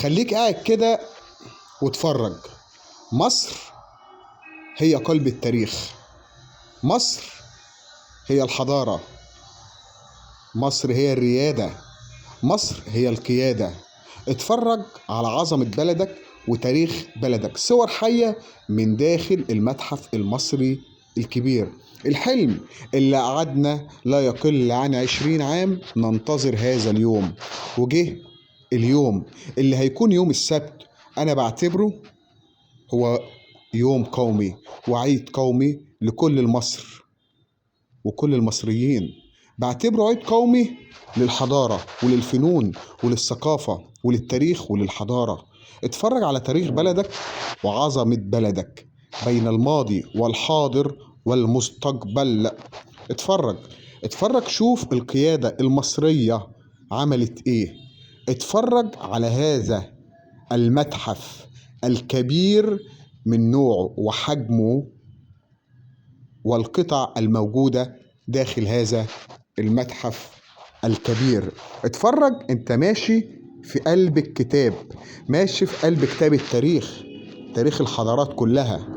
خليك قاعد كده واتفرج. مصر هي قلب التاريخ، مصر هي الحضارة، مصر هي الريادة، مصر هي القيادة. اتفرج على عظمة بلدك وتاريخ بلدك، صور حية من داخل المتحف المصري الكبير. الحلم اللي قعدنا لا يقل عن 20 عام ننتظر هذا اليوم، وجه اليوم اللي هيكون يوم السبت. أنا بعتبره هو يوم قومي وعيد قومي لكل مصر وكل المصريين. بعتبره عيد قومي للحضارة وللفنون وللثقافة وللتاريخ وللحضارة. اتفرج على تاريخ بلدك وعظمة بلدك بين الماضي والحاضر والمستقبل. اتفرج شوف القيادة المصرية عملت ايه. اتفرج على هذا المتحف الكبير من نوعه وحجمه والقطع الموجودة داخل هذا المتحف الكبير. اتفرج، انت ماشي في قلب الكتاب، ماشي في قلب كتاب التاريخ، تاريخ الحضارات كلها.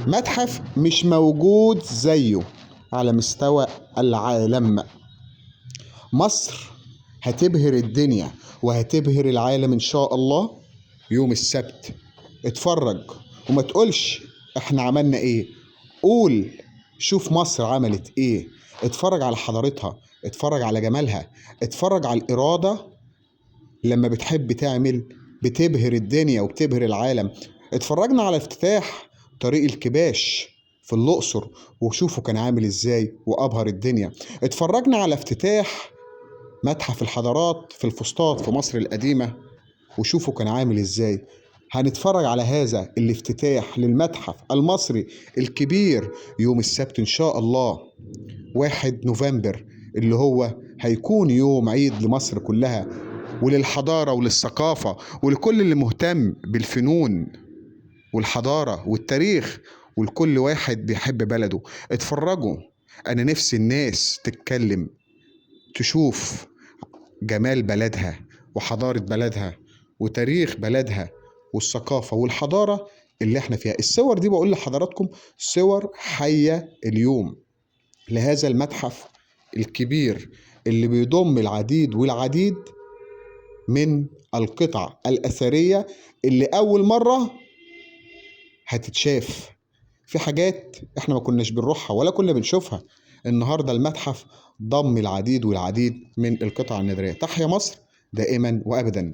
متحف مش موجود زيه على مستوى العالم. مصر هتبهر الدنيا وهتبهر العالم ان شاء الله يوم السبت. اتفرج وما تقولش احنا عملنا ايه، قول شوف مصر عملت ايه. اتفرج على حضارتها، اتفرج على جمالها، اتفرج على الإرادة. لما بتحب تعمل بتبهر الدنيا وبتبهر العالم. اتفرجنا على افتتاح طريق الكباش في الأقصر وشوفوا كان عامل ازاي وأبهر الدنيا. اتفرجنا على افتتاح متحف الحضارات في الفسطاط في مصر القديمة وشوفوا كان عامل ازاي. هنتفرج على هذا الافتتاح للمتحف المصري الكبير يوم السبت ان شاء الله 1 نوفمبر، اللي هو هيكون يوم عيد لمصر كلها وللحضارة وللثقافة ولكل اللي مهتم بالفنون والحضارة والتاريخ ولكل واحد بيحب بلده. اتفرجوا، انا نفسي الناس تتكلم تشوف جمال بلدها وحضارة بلدها وتاريخ بلدها والثقافة والحضارة اللي احنا فيها. الصور دي بقول لحضراتكم صور حية اليوم لهذا المتحف الكبير اللي بيضم العديد والعديد من القطع الأثرية اللي أول مرة هتتشاف. في حاجات احنا ما كناش بنروحها ولا كنا بنشوفها. النهاردة المتحف ضم العديد والعديد من القطع النادرة. تحيا مصر دائما وأبدا.